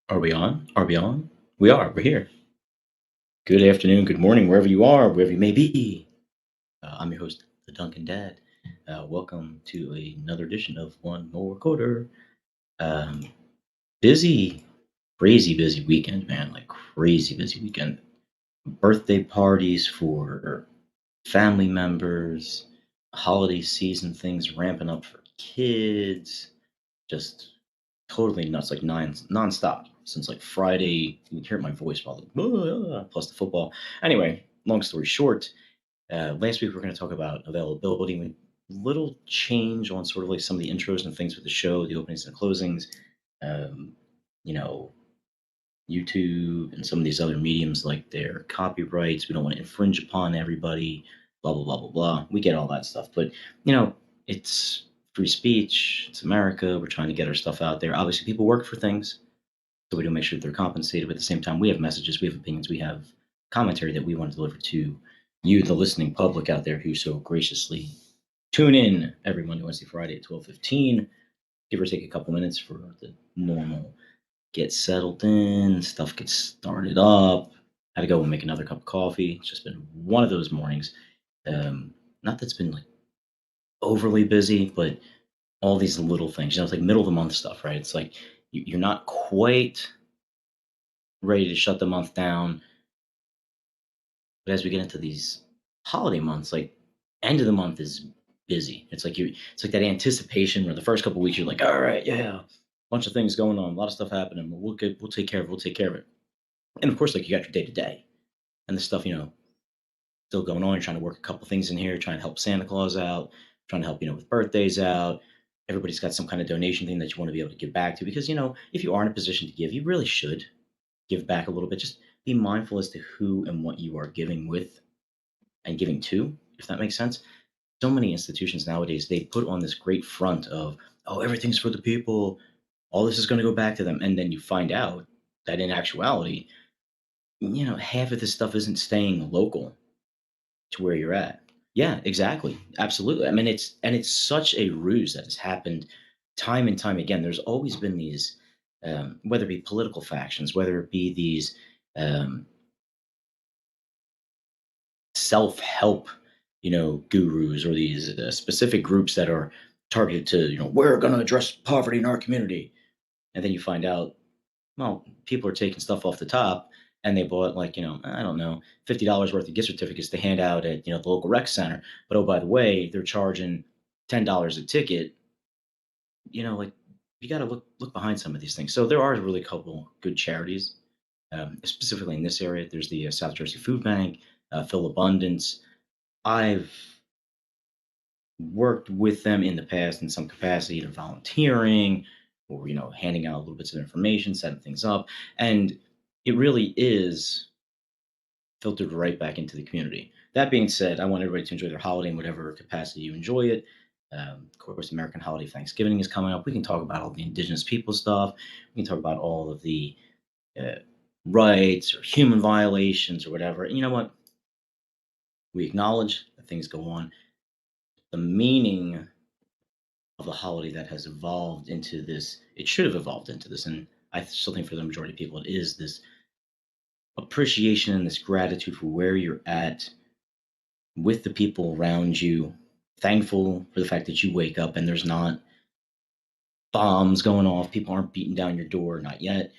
Are we on? Are we on? We are. We're here. Good afternoon, good morning, wherever you are, wherever you may be. I'm your host, the Duncan Dad. Welcome to another edition of One More Quarter. Um, busy, crazy busy weekend, man. Like crazy busy weekend. Birthday parties for family members, holiday season things ramping up for kids. Just totally nuts, like nonstop since like Friday. You can hear my voice while plus the football. Anyway, long story short, last week we are going to talk about availability. Little change on sort of like some of the intros and things with the show, the openings and closings. Um, you know, YouTube and some of these other mediums, like their copyrights. We don't want to infringe upon everybody. Blah blah blah blah blah. We get all that stuff, but you know, it's free speech. It's America. We're trying to get our stuff out there. Obviously, people work for things, so we do make sure that they're compensated. But at the same time, we have messages, we have opinions, we have commentary that we want to deliver to you, the listening public out there, who so graciously tune in every Monday, Wednesday, Friday at 12:15. Give or take a couple minutes for the normal get settled in, stuff gets started up. Had to go and make another cup of coffee. It's just been one of those mornings. Not that's been like overly busy, but all these little things. It's like middle of the month stuff, right? It's like you're not quite ready to shut the month down, but as we get into these holiday months, like end of the month is busy. It's like that anticipation where the first couple weeks you're like, all right, yeah, bunch of things going on, a lot of stuff happening. But we'll take care of it. We'll take care of it. And of course, like you got your day to day and the stuff, still going on. You're trying to work a couple things in here, trying to help Santa Claus out, trying to help, with birthdays out. Everybody's got some kind of donation thing that you want to be able to give back to because, if you are in a position to give, you really should give back a little bit. Just be mindful as to who and what you are giving with and giving to, if that makes sense. So many institutions nowadays, they put on this great front of, oh, everything's for the people. All this is going to go back to them. And then you find out that in actuality, half of this stuff isn't staying local to where you're at. Yeah, exactly. Absolutely. I mean, it's such a ruse that has happened time and time again. There's always been these, whether it be political factions, whether it be these um, self-help, gurus or these specific groups that are targeted to, we're going to address poverty in our community, and then you find out, well, people are taking stuff off the top and they bought like, I don't know, $50 worth of gift certificates to hand out at, the local rec center. But oh, by the way, they're charging $10 a ticket. Like you got to look behind some of these things. So there are really a couple good charities, specifically in this area. There's the South Jersey Food Bank, Phil Abundance. I've worked with them in the past in some capacity, either volunteering or handing out little bits of information, setting things up, and it really is filtered right back into the community. That being said, I want everybody to enjoy their holiday in whatever capacity you enjoy it. Of course, American holiday Thanksgiving is coming up. We can talk about all the indigenous people stuff. We can talk about all of the uh, rights or human violations or whatever. And you know what? We acknowledge that things go on. The meaning of the holiday that has evolved into this, it should have evolved into this. And I still think for the majority of people, it is this appreciation and this gratitude for where you're at with the people around you, thankful for the fact that you wake up and there's not bombs going off, people aren't beating down your door, not yet.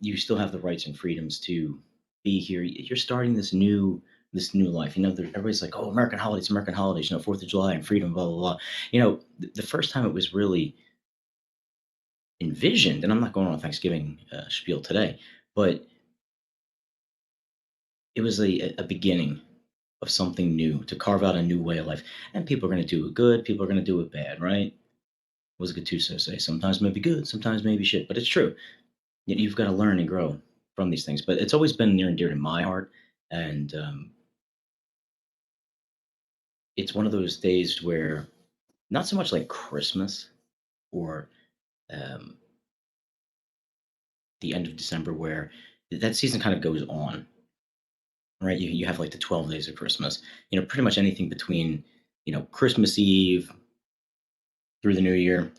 You still have the rights and freedoms to be here. You're starting this new life. Everybody's like, "Oh, American holidays, Fourth of July and freedom, blah blah blah." The first time it was really envisioned, and I'm not going on a Thanksgiving spiel today, but it was a beginning of something new to carve out a new way of life. And people are going to do it good, people are going to do it bad, right? Was a good too so say. Sometimes maybe good, sometimes maybe shit, but it's true. You've got to learn and grow from these things. But it's always been near and dear to my heart, and it's one of those days where not so much like Christmas or um, the end of December, where that season kind of goes on, right? You have like the 12 days of Christmas. Pretty much anything between Christmas Eve through the New Year.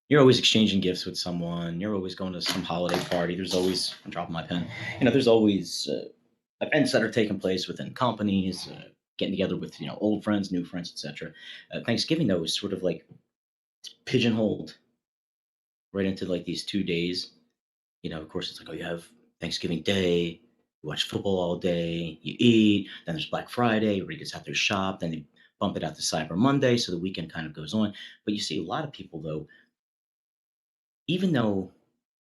You're always exchanging gifts with someone. You're always going to some holiday party. There's always, I'm dropping my pen. There's always events that are taking place within companies, getting together with old friends, new friends, etc. Thanksgiving though is sort of like pigeonholed right into like these 2 days. Of course, it's like, oh, you have Thanksgiving Day, you watch football all day, you eat, then there's Black Friday, everybody gets out there to shop, then they bump it out to Cyber Monday, so the weekend kind of goes on. But you see a lot of people though, even though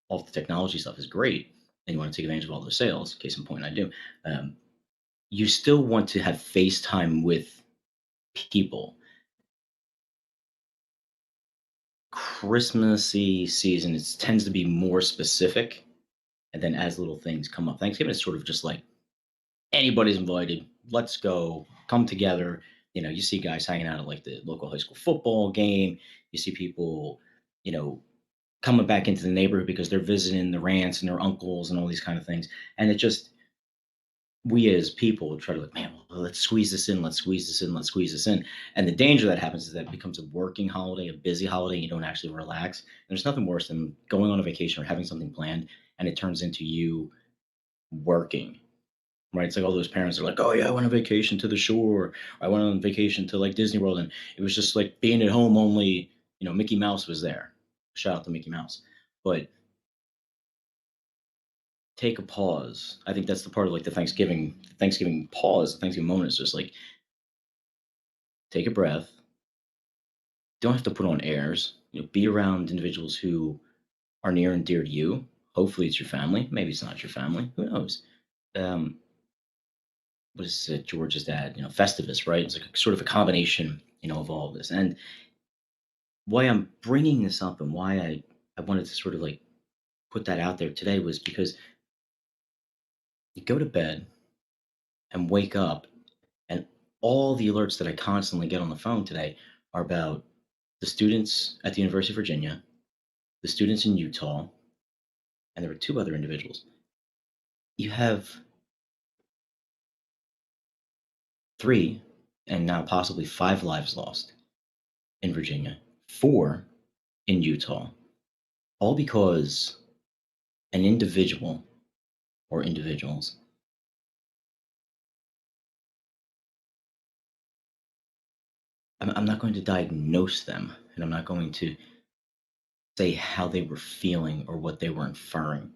all the technology stuff is great, and you want to take advantage of all those sales, case in point, I do. Um, you still want to have FaceTime with people. Christmassy season, it tends to be more specific, and then as little things come up, Thanksgiving is sort of just like anybody's invited. Let's go, come together. You see guys hanging out at like the local high school football game. You see people, you know, coming back into the neighborhood because they're visiting their aunts and their uncles and all these kind of things. And it just we as people try to like, man, well, let's squeeze this in, let's squeeze this in, let's squeeze this in. And the danger that happens is that it becomes a working holiday, a busy holiday, and you don't actually relax. And there's nothing worse than going on a vacation or having something planned and it turns into you working. Right? It's like all those parents are like, "Oh yeah, I went on vacation to the shore. I went on vacation to like Disney World, and it was just like being at home. Only Mickey Mouse was there. Shout out to Mickey Mouse. But take a pause. I think that's the part of like the Thanksgiving pause, the Thanksgiving moment is just like take a breath. Don't have to put on airs. Be around individuals who are near and dear to you. Hopefully, it's your family. Maybe it's not your family. Who knows? Um, what is it, George's dad? Festivus, right? It's like sort of a combination, of all of this. And why I'm bringing this up and why I wanted to sort of like put that out there today was because you go to bed and wake up, and all the alerts that I constantly get on the phone today are about the students at the University of Virginia, the students in Utah, and there were two other individuals. You have three, and now possibly five lives lost in Virginia, four in Utah, all because an individual or individuals, I'm not going to diagnose them and I'm not going to say how they were feeling or what they were inferring,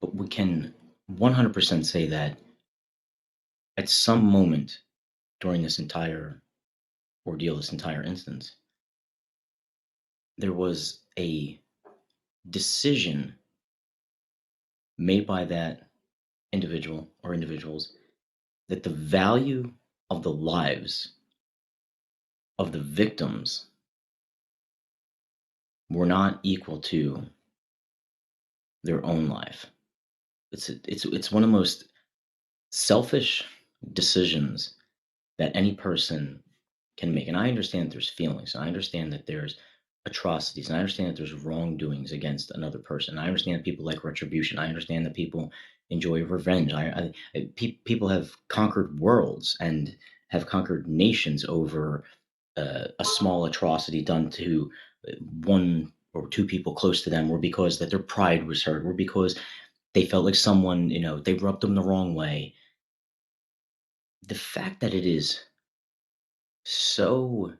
but we can 100% say that at some moment during this entire ordeal, this entire instance, there was a decision made by that individual or individuals that the value of the lives of the victims were not equal to their own life. It's one of the most selfish decisions that any person can make. And I understand that there's feelings. I understand that there's atrocities. And I understand that there's wrongdoings against another person. I understand that people like retribution. I understand that people enjoy revenge. People have conquered worlds and have conquered nations over a small atrocity done to one or two people close to them, or because that their pride was hurt, or because they felt like someone, they rubbed them the wrong way. The fact that it is so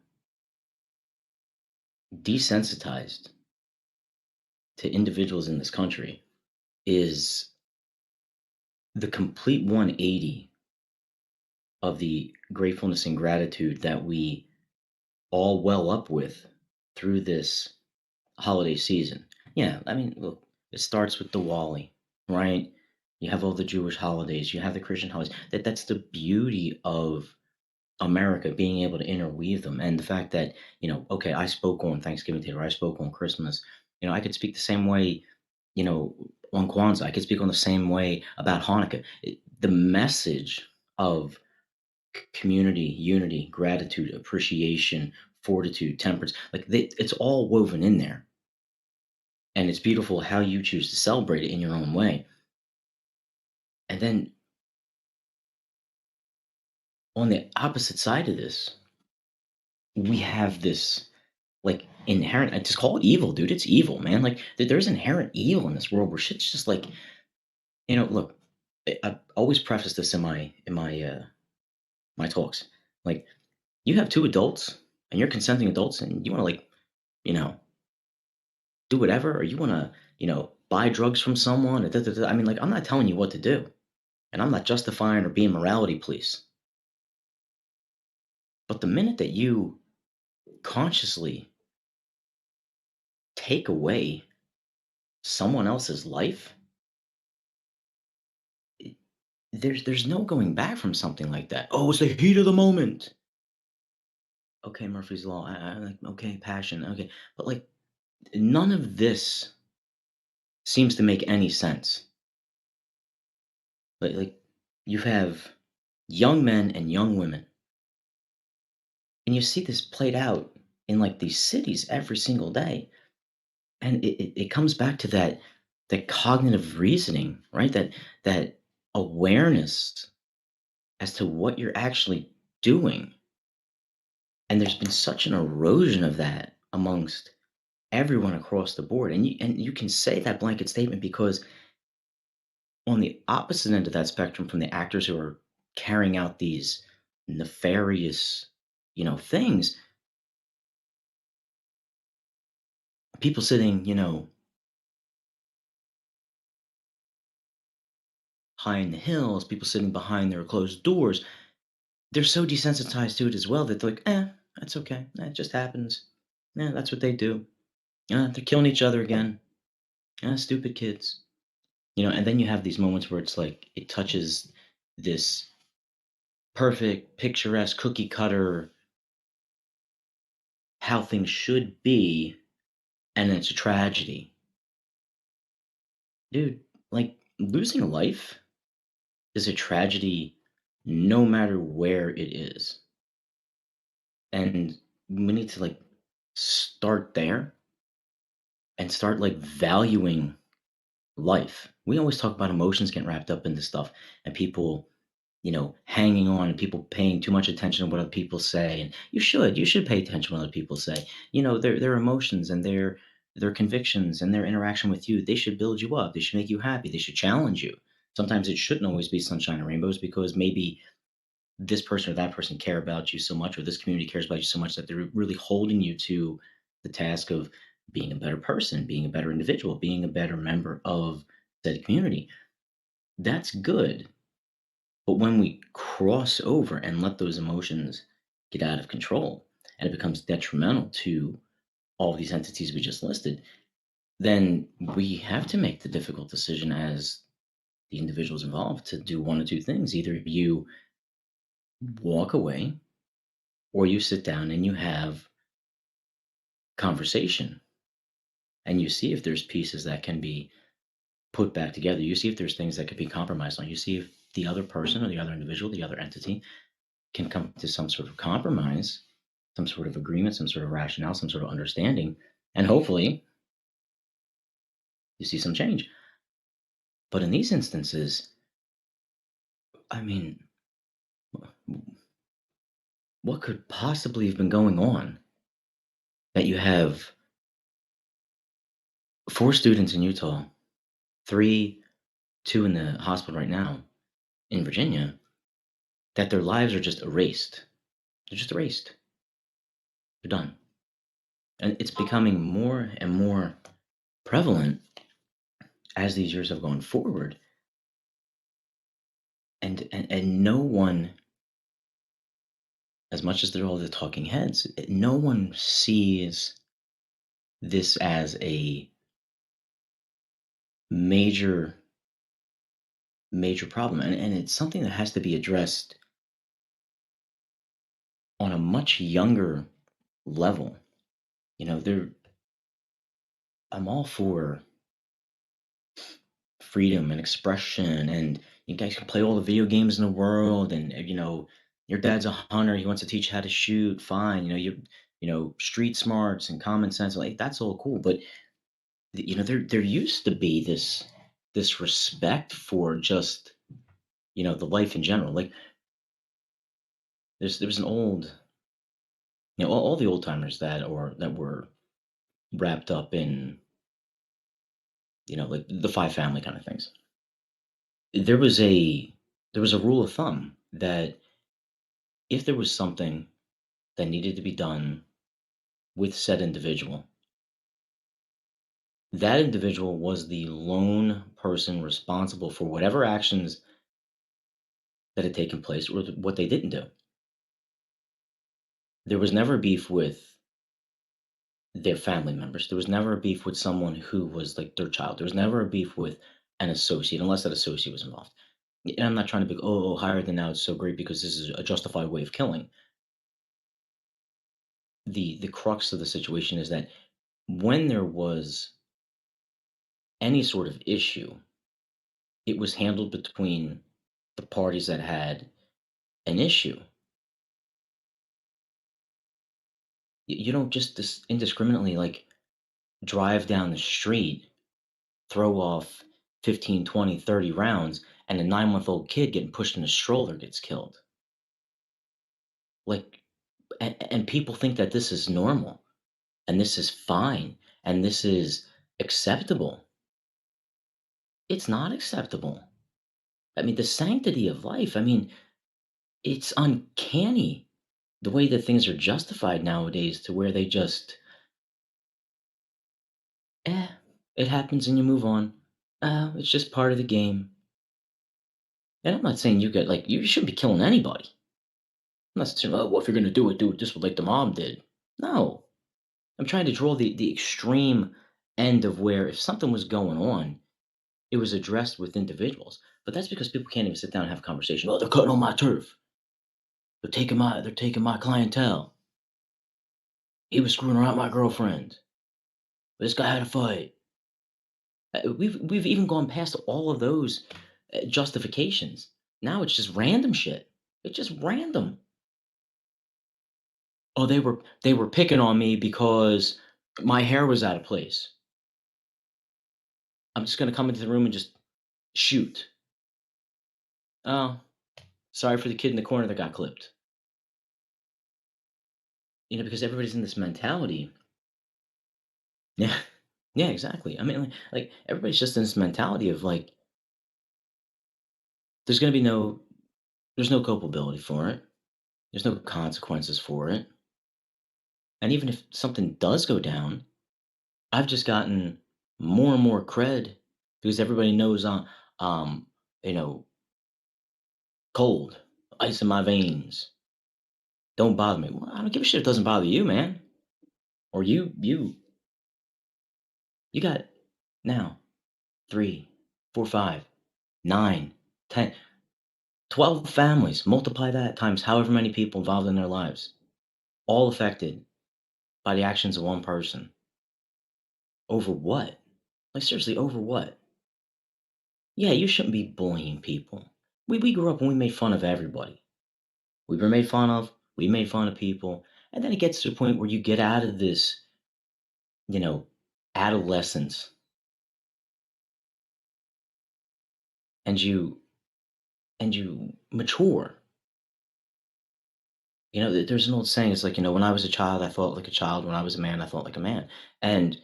desensitized to individuals in this country is the complete 180 of the gratefulness and gratitude that we all well up with through this holiday season. Yeah, I mean, look, it starts with Diwali, right? You have all the Jewish holidays, you have the Christian holidays. That's the beauty of America being able to interweave them, and the fact that okay, I spoke on Thanksgiving Day, or I spoke on Christmas. I could speak the same way, you know, on Kwanzaa. I could speak on the same way about Hanukkah. The message of community, unity, gratitude, appreciation, fortitude, temperance, like it's all woven in there, and it's beautiful how you choose to celebrate it in your own way. And then on the opposite side of this, we have this. like inherent. Just call it evil, dude. It's evil, man. Like there's inherent evil in this world where shit's just like, look. I always preface this in my talks. Like, you have two adults and you're consenting adults, and you want to, like, you know do whatever, or you want to, buy drugs from someone, or I mean, like, I'm not telling you what to do, and I'm not justifying or being morality police. But the minute that you consciously take away someone else's life, it- there's no going back from something like that. Oh, it's the heat of the moment. Okay, Murphy's law. I like, okay, passion. Okay, but like, none of this seems to make any sense. Like you have young men and young women, and you see this played out in, like, these cities every single day, and it comes back to that cognitive reasoning, right? That awareness as to what you're actually doing. And there's been such an erosion of that amongst everyone across the board. And you can say that blanket statement because on the opposite end of that spectrum, from the actors who are carrying out these nefarious, things, people sitting, high in the hills, people sitting behind their closed doors, they're so desensitized to it as well that they're like, that's okay. It just happens. Yeah, that's what they do. They're killing each other again. Stupid kids. And then you have these moments where it's like it touches this perfect, picturesque, cookie cutter, how things should be, and it's a tragedy. Dude, like, losing a life is a tragedy no matter where it is. And we need to, like, start there and start, like, valuing life. We always talk about emotions getting wrapped up in this stuff, and people, hanging on, and people paying too much attention to what other people say. And you should pay attention to what other people say. Their emotions and their convictions and their interaction with you, they should build you up. They should make you happy. They should challenge you. Sometimes it shouldn't always be sunshine and rainbows, because maybe this person or that person care about you so much, or this community cares about you so much, that they're really holding you to the task of being a better person, being a better individual, being a better member of that community. That's good. But when we cross over and let those emotions get out of control, and it becomes detrimental to all of these entities we just listed, then we have to make the difficult decision as the individuals involved to do one of two things. Either you walk away, or you sit down and you have conversation, and you see if there's pieces that can be put back together. You see if there's things that could be compromised on. You see if the other person or the other individual, the other entity, can come to some sort of compromise, some sort of agreement, some sort of rationale, some sort of understanding, and hopefully you see some change. But in these instances, I mean, what could possibly have been going on that you have four students in Utah, three, two in the hospital right now in Virginia, that their lives are just erased? They're just erased. They're done. And it's becoming more and more prevalent as these years have gone forward. And no one, as much as they're all the talking heads, no one sees this as a major, major problem. And it's something that has to be addressed on a much younger level. There, I'm all for freedom and expression, and you guys can play all the video games in the world, and your dad's a hunter, he wants to teach you how to shoot, fine. Street smarts and common sense, like, that's all cool. But there used to be this respect for just, the life in general. Like, there was an old, all the old timers that were wrapped up in, like the five family kind of things. There was a there was a rule of thumb that if there was something that needed to be done with said individual, that individual was the lone person responsible for whatever actions that had taken place or what they didn't do. There was never beef with their family members. There was never a beef with someone who was like their child. There was never a beef with an associate, unless that associate was involved. And I'm not trying to be, higher than now it's so great because this is a justified way of killing. The crux of the situation is that when there was any sort of issue, it was handled between the parties that had an issue. You don't just indiscriminately like drive down the street, throw off 15, 20, 30 rounds, and a 9-month-old kid getting pushed in a stroller gets killed. Like, and people think that this is normal and this is fine and this is acceptable. It's not acceptable. I mean, the sanctity of life, I mean, it's uncanny the way that things are justified nowadays to where they just, eh, it happens and you move on. It's just part of the game. And I'm not saying you shouldn't be killing anybody. I'm not saying, oh, well, if you're going to do it just like the mom did. No. I'm trying to draw the extreme end of where if something was going on, it was addressed with individuals. But that's because people can't even sit down and have a conversation. Oh, they're cutting on my turf. They're taking my clientele. He was screwing around my girlfriend. This guy had a fight. We've even gone past all of those justifications. Now it's just random shit. It's just random. Oh, they were picking on me because my hair was out of place. I'm just gonna come into the room and just shoot. Oh, sorry for the kid in the corner that got clipped. Because everybody's in this mentality. Yeah, yeah, exactly. I mean, like everybody's just in this mentality of like, there's gonna be there's no culpability for it. There's no consequences for it. And even if something does go down, I've just gotten more and more cred because everybody knows um, you know, cold, ice in my veins. Don't bother me. Well, I don't give a shit if it doesn't bother you, man. Or you got now 3, 4, 5, 9, 10, 12 families. Multiply that times however many people involved in their lives, all affected by the actions of one person. Over what? Like seriously, over what? Yeah, you shouldn't be bullying people. We grew up and we made fun of everybody. We were made fun of, we made fun of people, and then it gets to a point where you get out of this, you know, adolescence and you mature. There's an old saying, it's like, when I was a child, I thought like a child. When I was a man, I thought like a man. And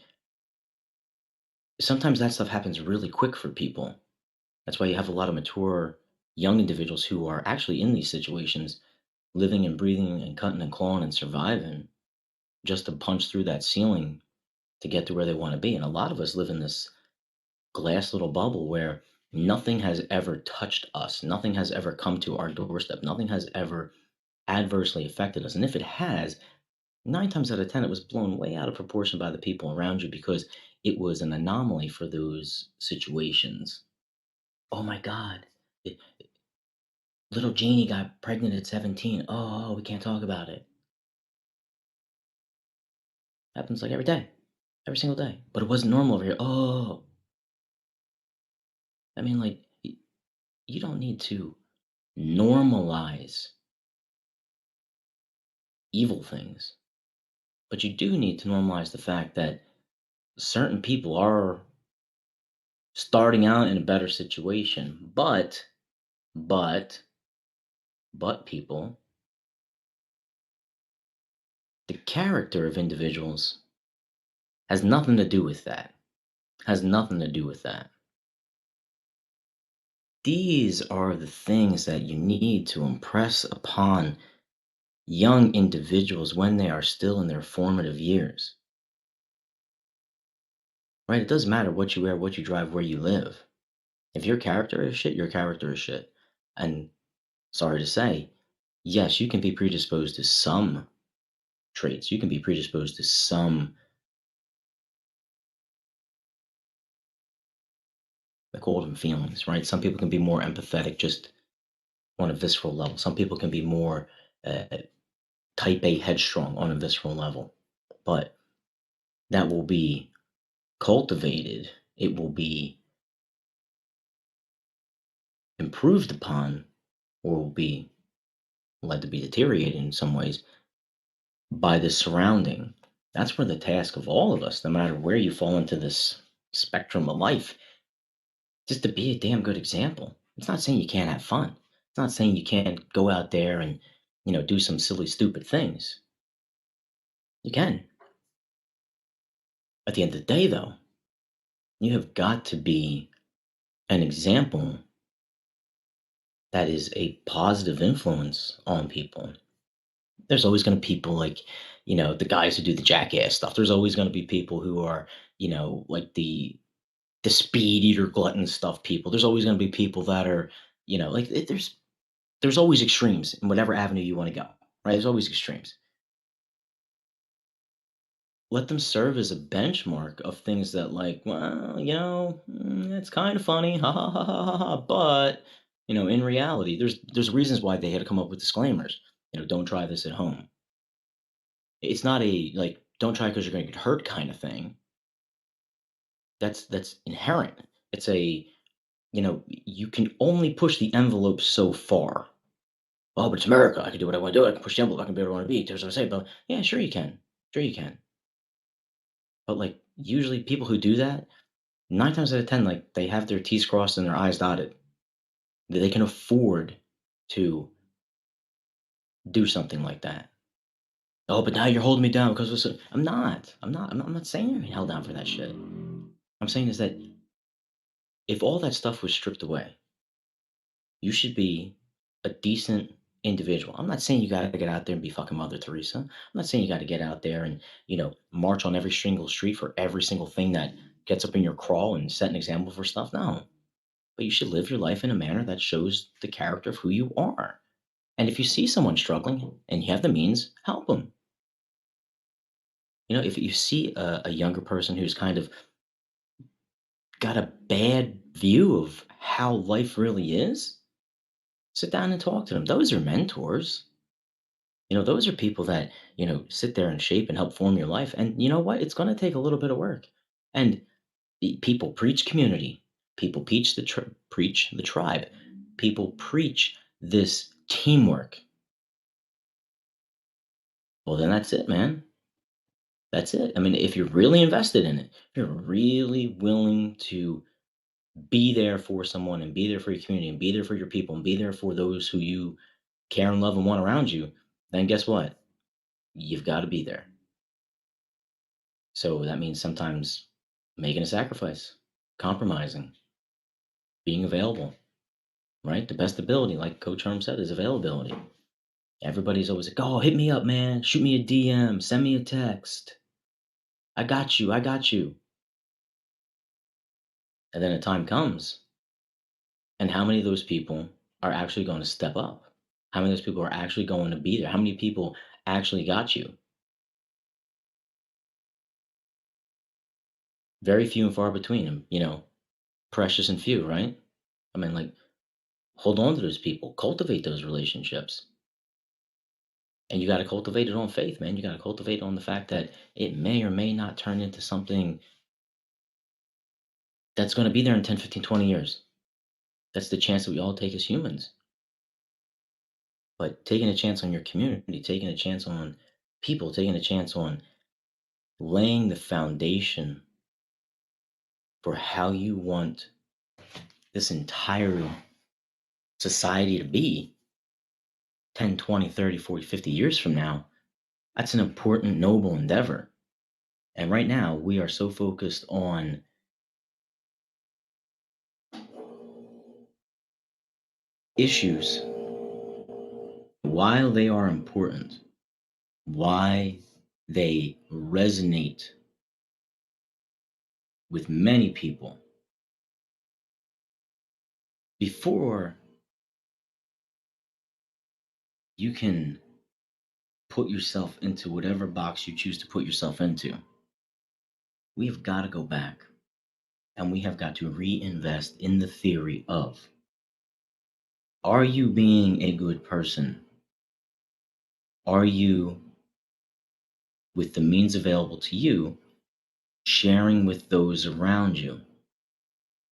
sometimes that stuff happens really quick for people. That's why you have a lot of mature young individuals who are actually in these situations, living and breathing and cutting and clawing and surviving just to punch through that ceiling to get to where they want to be. And a lot of us live in this glass little bubble where nothing has ever touched us, nothing has ever come to our doorstep, nothing has ever adversely affected us. And if it has, 9 times out of 10, it was blown way out of proportion by the people around you because it was an anomaly for those situations. Oh my God, it, little Jeannie got pregnant at 17. Oh, we can't talk about it. Happens like every day, every single day. But it wasn't normal over here. Oh, I mean, like, you don't need to normalize evil things, but you do need to normalize the fact that certain people are starting out in a better situation, but people The character of individuals has nothing to do with that. Has nothing to do with that. These are the things that you need to impress upon young individuals when they are still in their formative years. Right? It doesn't matter what you wear, what you drive, where you live. If your character is shit, your character is shit. And sorry to say, yes, you can be predisposed to some traits. You can be predisposed to some, I call them feelings, right? Some people can be more empathetic just on a visceral level. Some people can be more uh, type A headstrong on a visceral level. But that will be cultivated, it will be improved upon, or will be led to be deteriorated in some ways by the surrounding. That's where the task of all of us, no matter where you fall into this spectrum of life, just to be a damn good example. It's not saying you can't have fun. It's not saying you can't go out there and, do some silly, stupid things. You can. At the end of the day, though, you have got to be an example that is a positive influence on people. There's always going to be people like, the guys who do the jackass stuff. There's always going to be people who are, like the speed eater glutton stuff people. There's always going to be people that are, there's always extremes in whatever avenue you want to go. Right? There's always extremes. Let them serve as a benchmark of things that, like, well, it's kind of funny, ha ha ha ha ha ha. But in reality, there's reasons why they had to come up with disclaimers. Don't try this at home. It's not a like don't try because you're going to get hurt kind of thing. That's inherent. It's a you can only push the envelope so far. Oh, but it's America. I can do what I want to do. I can push the envelope. I can be what I want to be. There's what I say. But yeah, sure you can. Sure you can. But like usually people who do that, 9 times out of 10, like they have their T's crossed and their I's dotted. They can afford to do something like that. Oh, but now you're holding me down because I'm not. I'm not saying you're held down for that shit. I'm saying is that if all that stuff was stripped away, you should be a decent individual. I'm not saying you got to get out there and be fucking Mother Teresa. I'm not saying you got to get out there and, march on every single street for every single thing that gets up in your crawl and set an example for stuff. No. But you should live your life in a manner that shows the character of who you are. And if you see someone struggling and you have the means, help them. If you see a younger person who's kind of got a bad view of how life really is, sit down and talk to them. Those are mentors. Those are people that, sit there and shape and help form your life. And you know what? It's going to take a little bit of work. And people preach community. People preach the tribe. People preach this teamwork. Well, then that's it, man. That's it. I mean, if you're really invested in it, if you're really willing to be there for someone and be there for your community and be there for your people and be there for those who you care and love and want around you, then guess what? You've got to be there. So that means sometimes making a sacrifice, compromising, being available, right? The best ability, like Coach Herm said, is availability. Everybody's always like, oh, hit me up, man. Shoot me a DM, send me a text. I got you. I got you. And then a time comes. And how many of those people are actually going to step up? How many of those people are actually going to be there? How many people actually got you? Very few and far between them, precious and few, right? I mean, like, hold on to those people, cultivate those relationships. And you got to cultivate it on faith, man. You got to cultivate on the fact that it may or may not turn into something that's going to be there in 10, 15, 20 years. That's the chance that we all take as humans. But taking a chance on your community, taking a chance on people, taking a chance on laying the foundation for how you want this entire society to be 10, 20, 30, 40, 50 years from now, That's an important, noble endeavor. And right now, we are so focused on issues. While they are important, why they resonate with many people, before you can put yourself into whatever box you choose to put yourself into, we have got to go back and we have got to reinvest in the theory of, are you being a good person? Are you, with the means available to you, sharing with those around you?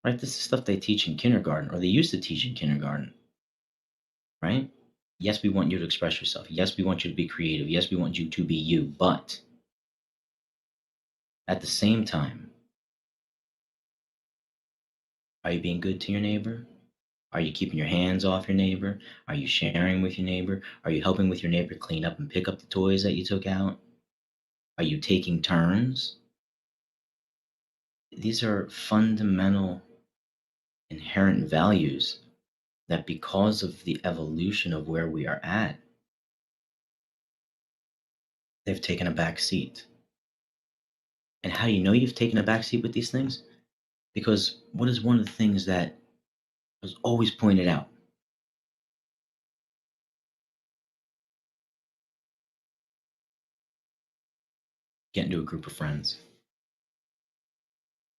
Right? This is stuff they teach in kindergarten, or they used to teach in kindergarten, right? Yes, we want you to express yourself. Yes, we want you to be creative. Yes, we want you to be you. But at the same time, are you being good to your neighbor? Are you keeping your hands off your neighbor? Are you sharing with your neighbor? Are you helping with your neighbor clean up and pick up the toys that you took out? Are you taking turns? These are fundamental, inherent values that, because of the evolution of where we are at, they've taken a back seat. And how do you know you've taken a back seat with these things? Because what is one of the things that was always pointed out? Get into a group of friends,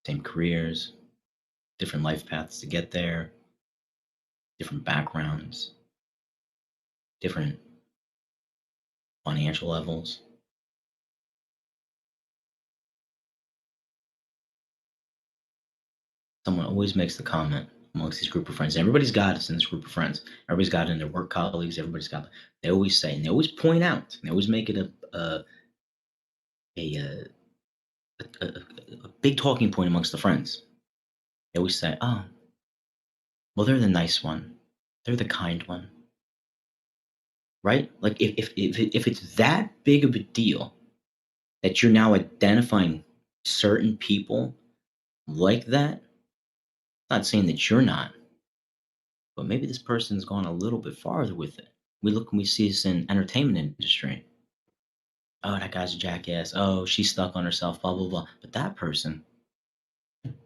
same careers, different life paths to get there, different backgrounds, different financial levels. Someone always makes the comment amongst these group of friends. Everybody's got us in this group of friends. Everybody's got it in their work colleagues. Everybody's got. They always say, and they always point out, and they always make it a, a big talking point amongst the friends. They always say, "Oh, well, they're the nice one. They're the kind one." Right? Like if it's that big of a deal that you're now identifying certain people like that, not saying that you're not, but maybe this person's gone a little bit farther with it. We look and we see this in entertainment industry. Oh, that guy's a jackass. Oh, she's stuck on herself, blah, blah, blah. But that person,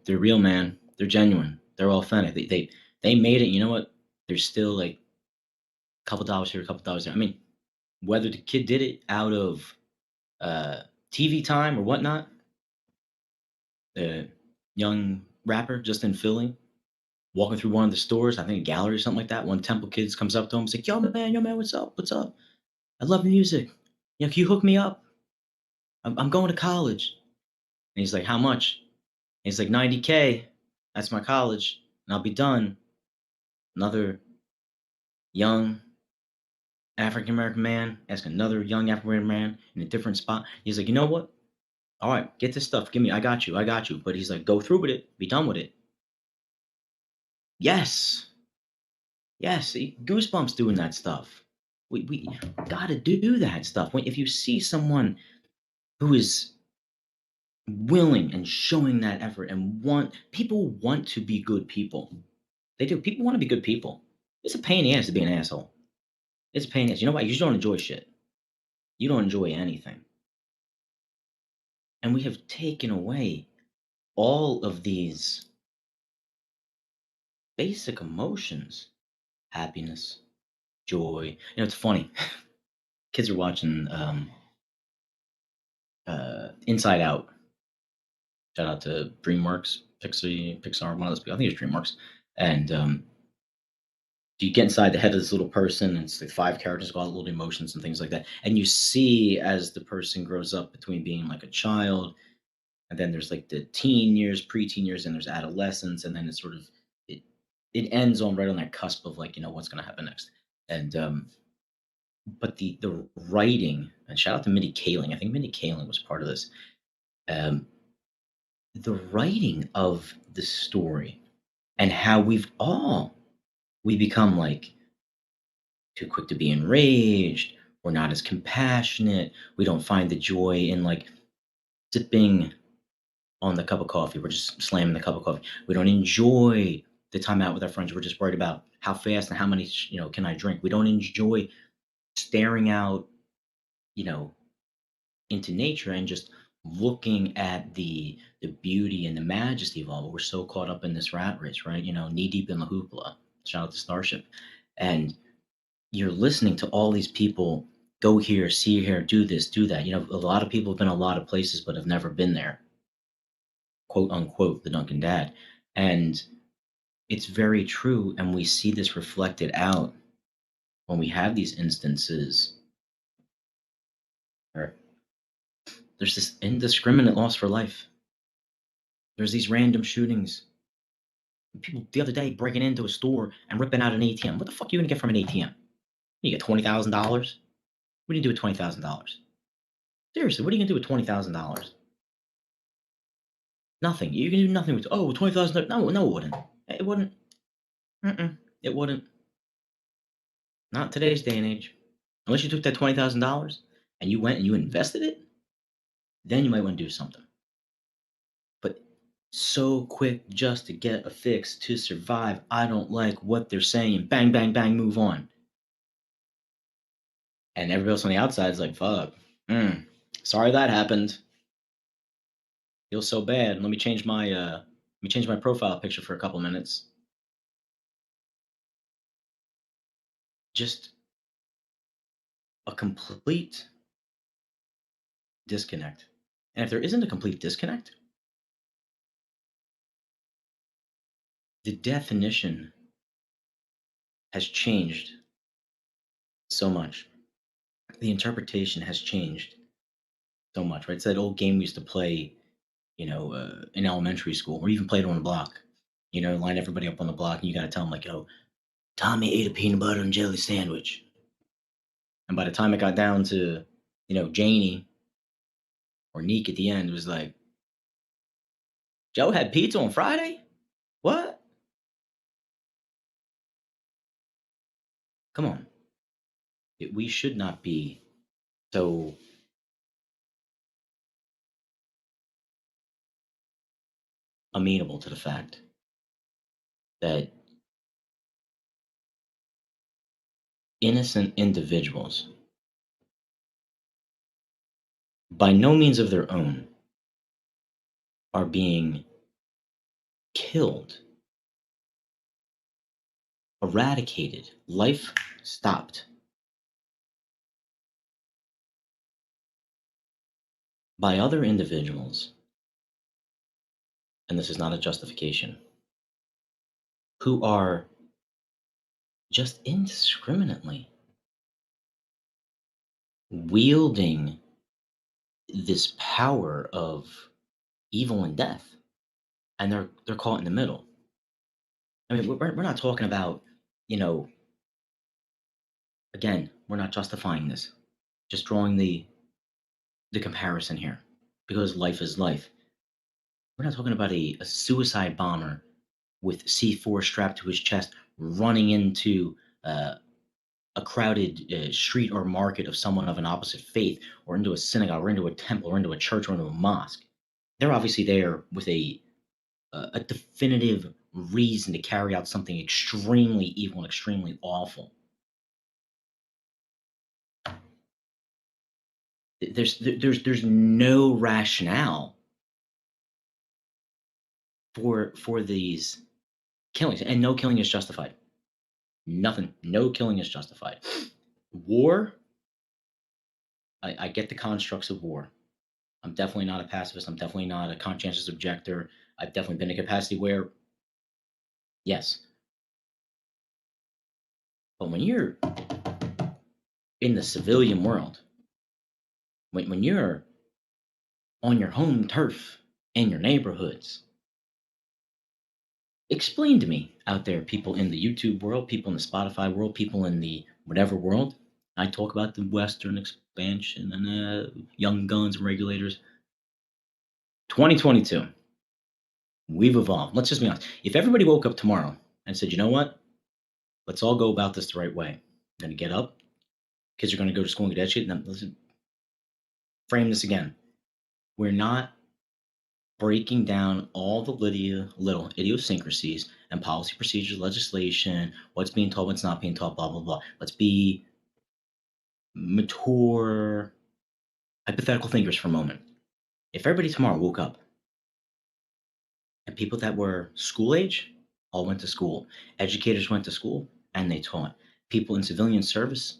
they're real, man. They're genuine. They're authentic. They made it. You know what? There's still like a couple dollars here, a couple dollars there. I mean, whether the kid did it out of uh, TV time or whatnot, the young rapper just in Philly, walking through one of the stores, I think a gallery or something like that. One Temple kids comes up to him, he's like, yo man, what's up? What's up? I love music. Can you hook me up? I'm going to college. And he's like, how much? And he's like, 90K. That's my college. And I'll be done. Another young African American man ask another young African American man in a different spot. He's like, you know what? All right, get this stuff. Give me, I got you. I got you. But he's like, go through with it. Be done with it. Yes. Yes. Goosebumps doing that stuff. We got to do that stuff. If you see someone who is willing and showing that effort and people want to be good people. They do. People want to be good people. It's a pain in the ass to be an asshole. It's a pain in the ass. You know why? You just don't enjoy shit. You don't enjoy anything. And we have taken away all of these basic emotions: happiness, joy. It's funny. Kids are watching Inside Out. Shout out to DreamWorks, Pixar, one of those people. I think it's DreamWorks. And you get inside the head of this little person, and it's like five characters with all the little emotions and things like that. And you see as the person grows up between being like a child, and then there's like the teen years, preteen years, and there's adolescence, and then it's sort of it ends on right on that cusp of like, what's gonna happen next. And but the writing, and shout out to Mindy Kaling. I think Mindy Kaling was part of this. Um, the writing of the story and how we become like too quick to be enraged, We're not as compassionate. We don't find the joy in like sipping on the cup of coffee. We're just slamming the cup of coffee. We don't enjoy the time out with our friends. We're just worried about how fast and how many, can I drink. We don't enjoy staring out, you know, into nature and just looking at the beauty and the majesty of all. But we're so caught up in this rat race, right? Knee deep in the hoopla. Shout out to Starship. And you're listening to all these people go here, see here, do this, do that. A lot of people have been a lot of places but have never been there, quote unquote, the Duncan Dad. And it's very true. And we see this reflected out when we have these instances where there's this indiscriminate loss for life. There's these random shootings. People the other day breaking into a store and ripping out an ATM. What the fuck are you gonna get from an ATM? You get $20,000? What do you do with $20,000? Seriously, what are you gonna do with $20,000? Nothing. You can do nothing with 20,000. No, no, it wouldn't. It wouldn't. It wouldn't. Not today's day and age. Unless you took that $20,000 and you went and you invested it, then you might want to do something. But so quick just to get a fix to survive. I don't like what they're saying. Bang, bang, bang, move on. And everybody else on the outside is like, fuck. Sorry that happened. Feels so bad. Let me change my profile picture for a couple minutes. Just a complete disconnect. And if there isn't a complete disconnect, the definition has changed so much. The interpretation has changed so much, right? It's that old game we used to play, in elementary school, or even played on the block. Line everybody up on the block, and you got to tell them like, Tommy ate a peanut butter and jelly sandwich. And by the time it got down to, Janie or Neek at the end, it was like, Joe had pizza on Friday? What? Come on. We should not be so amenable to the fact that innocent individuals, by no means of their own, are being killed, eradicated, life stopped by other individuals, and this is not a justification, who are just indiscriminately wielding this power of evil and death, and they're caught in the middle. I mean, we're not talking about, again, we're not justifying this, just drawing the comparison here, because life is life. We're not talking about a suicide bomber with C4 strapped to his chest running into a crowded street or market of someone of an opposite faith, or into a synagogue, or into a temple, or into a church, or into a mosque. They're obviously there with a definitive reason to carry out something extremely evil and extremely awful. There's no rationale for these killings, and no killing is justified. Nothing. No killing is justified. War. I get the constructs of war. I'm definitely not a pacifist. I'm definitely not a conscientious objector. I've definitely been in a capacity where, yes. But when you're in the civilian world, when you're on your home turf in your neighborhoods, explain to me out there, people in the YouTube world, people in the Spotify world, people in the whatever world. I talk about the Western expansion and young guns and regulators. 2022, we've evolved. Let's just be honest. If everybody woke up tomorrow and said, you know what? Let's all go about this the right way. I'm going to get up. Kids are going to go to school and get educated. Now, listen, frame this again. We're not breaking down all the little idiosyncrasies and policy procedures, legislation, what's being taught, what's not being taught, blah, blah, blah. Let's be mature, hypothetical thinkers for a moment. If everybody tomorrow woke up and people that were school age all went to school, educators went to school and they taught, people in civilian service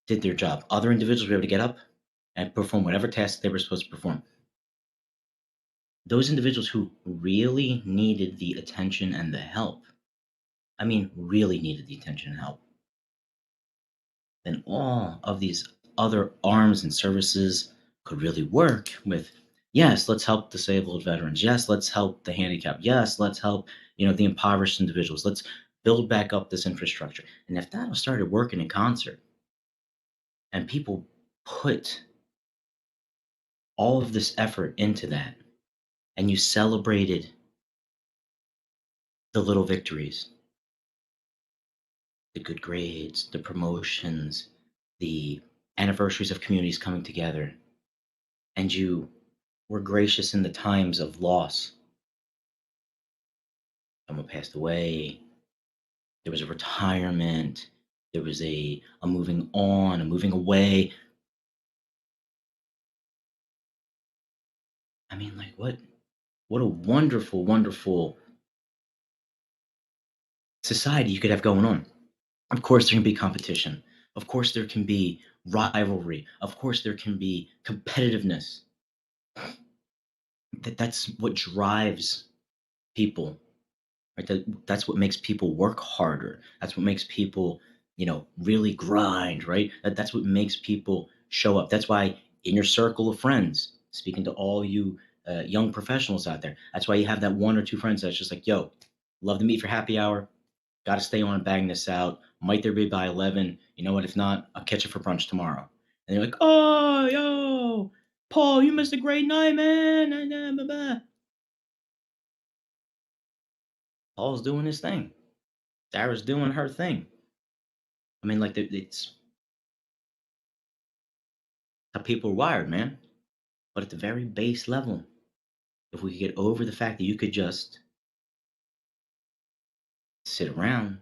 did their job, other individuals were able to get up and perform whatever task they were supposed to perform. Those individuals who really needed the attention and the help, I mean, really needed the attention and help, then all of these other arms and services could really work with, yes, let's help disabled veterans. Yes, let's help the handicapped. Yes, let's help, the impoverished individuals. Let's build back up this infrastructure. And if that started working in concert and people put all of this effort into that and you celebrated the little victories, the good grades, the promotions, the anniversaries of communities coming together, and you were gracious in the times of loss. Someone passed away, there was a retirement, there was a moving on, a moving away. I mean, like what a wonderful, wonderful society you could have going on. Of course, there can be competition. Of course, there can be rivalry. Of course, there can be competitiveness. That's what drives people, right? That's what makes people work harder. That's what makes people, really grind, right? That's what makes people show up. That's why in your circle of friends, speaking to all you young professionals out there, that's why you have that one or two friends that's just like, yo, love to meet for happy hour. Got to stay on and bang this out. Might there be by 11? You know what? If not, I'll catch you for brunch tomorrow. And they're like, oh, yo, Paul, you missed a great night, man. Paul's doing his thing. Sarah's doing her thing. I mean, like, it's how people are wired, man. But at the very base level, if we could get over the fact that you could just sit around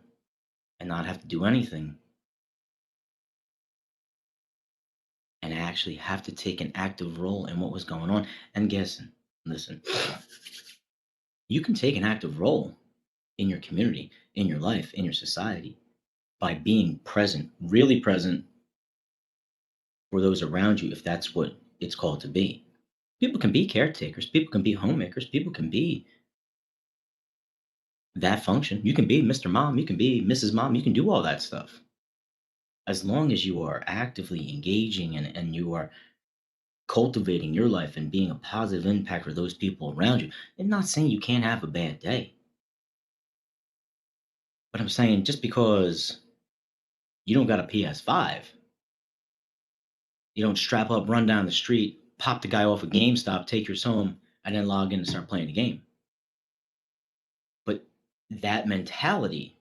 and not have to do anything and actually have to take an active role in what was going on. And listen, you can take an active role in your community, in your life, in your society by being present, really present for those around you, if that's what it's called to be. People can be caretakers, people can be homemakers, people can be that function. You can be Mr. Mom, you can be Mrs. Mom, you can do all that stuff. As long as you are actively engaging and you are cultivating your life and being a positive impact for those people around you. I'm not saying you can't have a bad day, but I'm saying just because you don't got a PS5, you don't strap up, run down the street, pop the guy off a GameStop, take yours home, and then log in and start playing the game. But that mentality,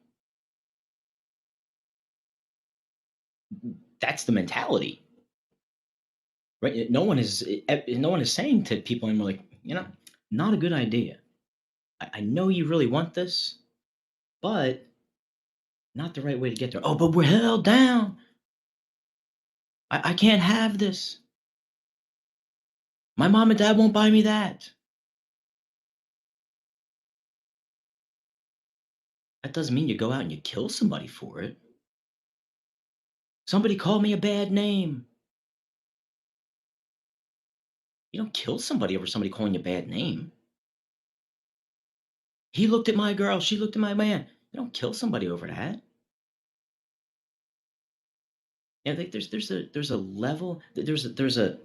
that's the mentality, right? No one is saying to people anymore, like, not a good idea. I know you really want this, but not the right way to get there. Oh, but we're held down. I can't have this. My mom and dad won't buy me that. That doesn't mean you go out and you kill somebody for it. Somebody called me a bad name. You don't kill somebody over somebody calling you a bad name. He looked at my girl, she looked at my man. You don't kill somebody over that. Yeah, like there's a level, there's a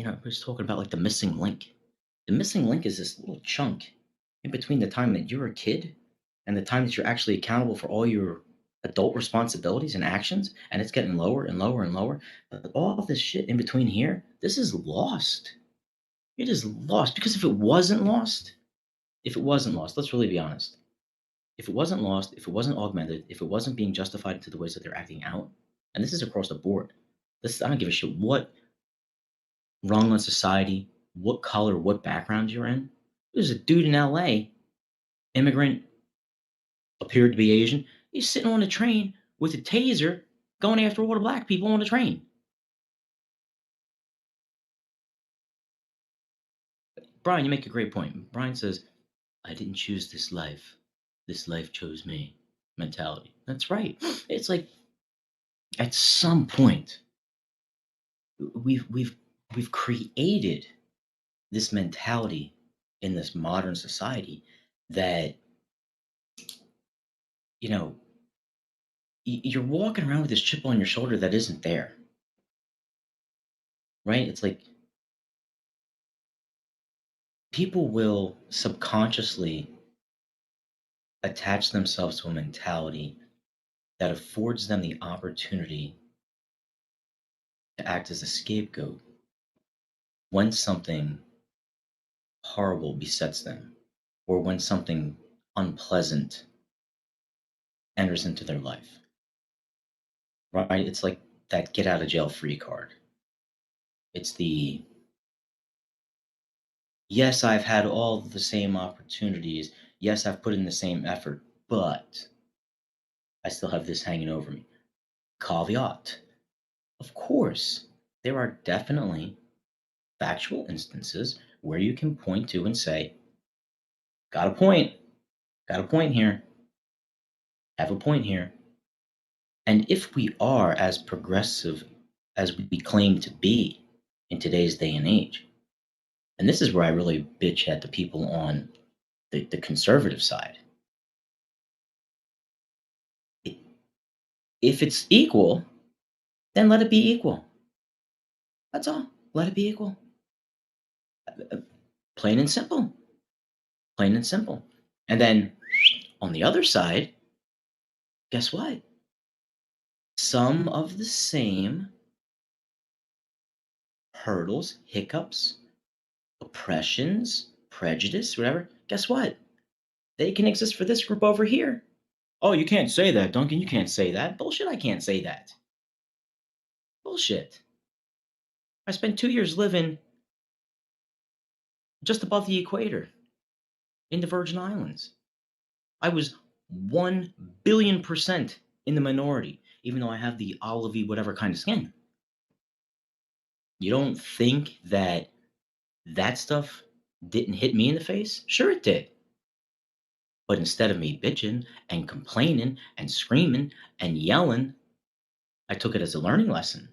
I was talking about like the missing link. The missing link is this little chunk in between the time that you're a kid and the time that you're actually accountable for all your adult responsibilities and actions, and it's getting lower and lower and lower. But all of this shit in between here, this is lost. It is lost because if it wasn't lost, let's really be honest. If it wasn't lost, if it wasn't augmented, if it wasn't being justified into the ways that they're acting out, and this is across the board. This I don't give a shit what rung on society, what color, what background you're in. There's a dude in LA, immigrant, appeared to be Asian. He's sitting on a train with a taser going after all the black people on the train. Brian, you make a great point. Brian says, I didn't choose this life. This life chose me. Mentality. That's right. It's like at some point we've we've we've created this mentality in this modern society that you know you're walking around with this chip on your shoulder that isn't there, right? It's like people will subconsciously attach themselves to a mentality that affords them the opportunity to act as a scapegoat when something horrible besets them or when something unpleasant enters into their life, right? It's like that get out of jail free card. It's the yes, I've had all the same opportunities. Yes, I've put in the same effort, but I still have this hanging over me. Caveat. Of course, there are definitely factual instances where you can point to and say, got a point, got a point here, have a point here. And if we are as progressive as we claim to be in today's day and age, and this is where I really bitch at the people on the conservative side. If it's equal, then let it be equal. That's all. Let it be equal. Plain and simple. Plain and simple. And then on the other side, guess what? Some of the same hurdles, hiccups, oppressions, prejudice, whatever, guess what? They can exist for this group over here. Oh, you can't say that, Duncan. You can't say that. Bullshit, I can't say that. Bullshit. I spent 2 years living just above the equator in the Virgin Islands. I was 1 billion% in the minority, even though I have the olivey, whatever kind of skin. You don't think that that stuff didn't hit me in the face? Sure, it did. But instead of me bitching and complaining and screaming and yelling, I took it as a learning lesson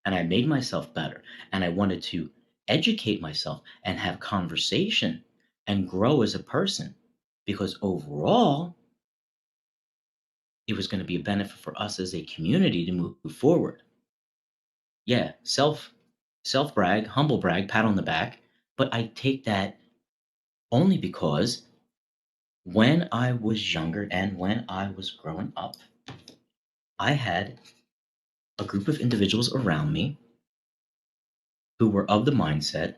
and I made myself better. And I wanted to educate myself and have conversation and grow as a person because overall, it was going to be a benefit for us as a community to move forward. Yeah, self brag, humble brag, pat on the back, but I take that only because when I was younger and when I was growing up, I had a group of individuals around me who were of the mindset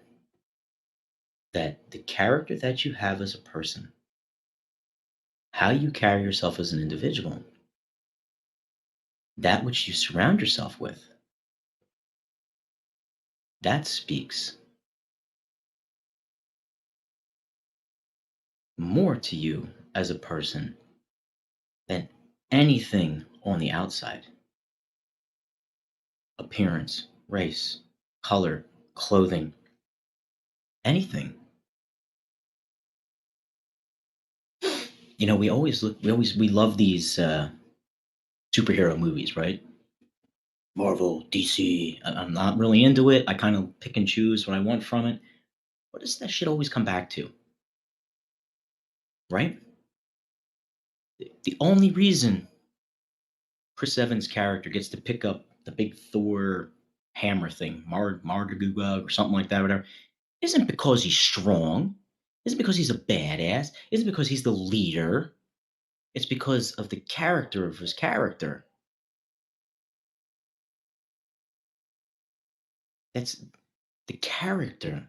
that the character that you have as a person, how you carry yourself as an individual, that which you surround yourself with, that speaks more to you as a person than anything on the outside. Appearance, race, color, clothing, anything. We love these superhero movies, right? Marvel, DC. I'm not really into it. I kind of pick and choose what I want from it. What does that shit always come back to? Right? The only reason Chris Evans' character gets to pick up the big Thor hammer thing, Margagugug or something like that, whatever, isn't because he's strong, isn't because he's a badass, isn't because he's the leader. It's because of the character of his character. That's the character,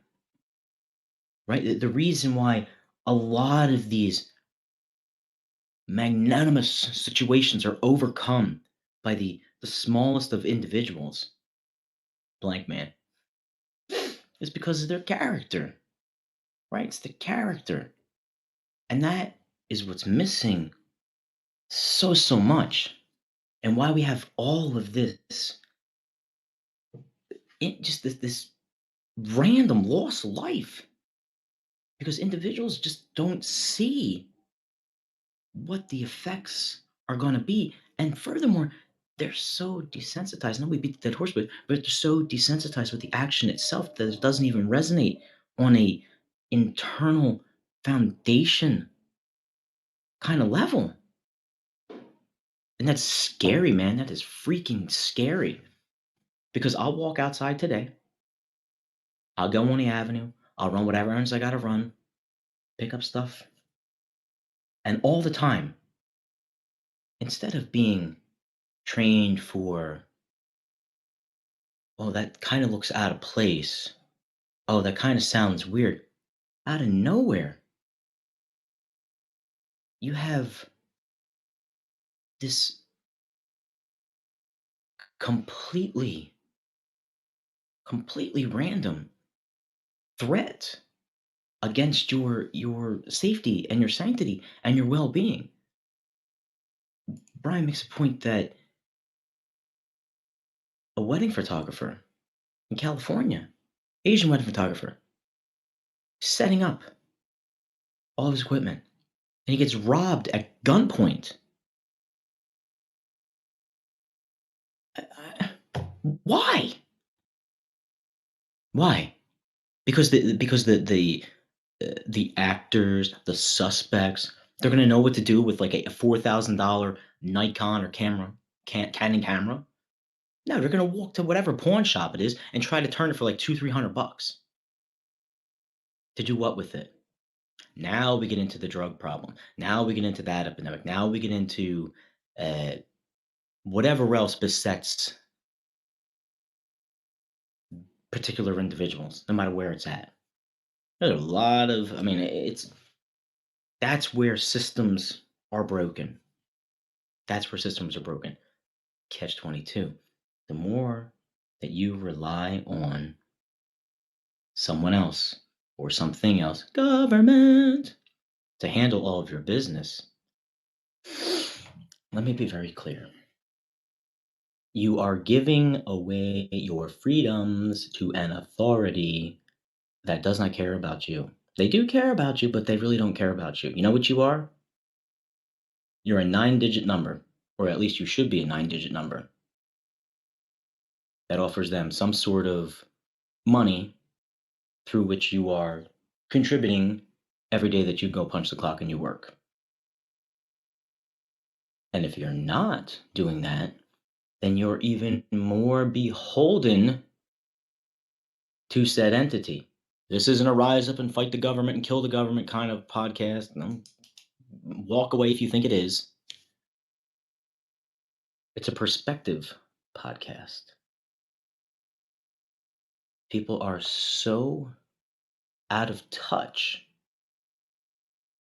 right? The reason why a lot of these magnanimous situations are overcome by the the smallest of individuals, blank man, is because of their character, right? It's the character. And that is what's missing so much. And why we have all of this, just this random loss of life. Because individuals just don't see what the effects are going to be. And furthermore, they're so desensitized. No, we beat the dead horse, but they're so desensitized with the action itself that it doesn't even resonate on a internal foundation kind of level. And that's scary, man. That is freaking scary. Because I'll walk outside today, I'll go on the avenue, I'll run whatever errands I gotta run, pick up stuff, and all the time, instead of being trained for, oh, that kind of looks out of place. Oh, that kind of sounds weird. Out of nowhere, you have this completely, completely random threat against your safety and your sanctity and your well-being. Brian makes a point that a wedding photographer in California, Asian wedding photographer, setting up all of his equipment, and he gets robbed at gunpoint. Why? Why? Because the actors, the suspects, they're gonna know what to do with like a $4,000 Nikon or Canon camera. No, they're gonna walk to whatever pawn shop it is and try to turn it for like 200-300 bucks. To do what with it? Now we get into the drug problem. Now we get into that epidemic. Now we get into uh, whatever else besets particular individuals, no matter where it's at. There's a lot of, I mean, that's where systems are broken. That's where systems are broken. Catch 22. The more that you rely on someone else or something else, government, to handle all of your business, let me be very clear. You are giving away your freedoms to an authority that does not care about you. They do care about you, but they really don't care about you. You know what you are? You're a 9-digit number, or at least you should be a 9-digit number that offers them some sort of money through which you are contributing every day that you go punch the clock and you work. And if you're not doing that, then you're even more beholden to said entity. This isn't a rise up and fight the government and kill the government kind of podcast. No. Walk away if you think it is. It's a perspective podcast. People are so out of touch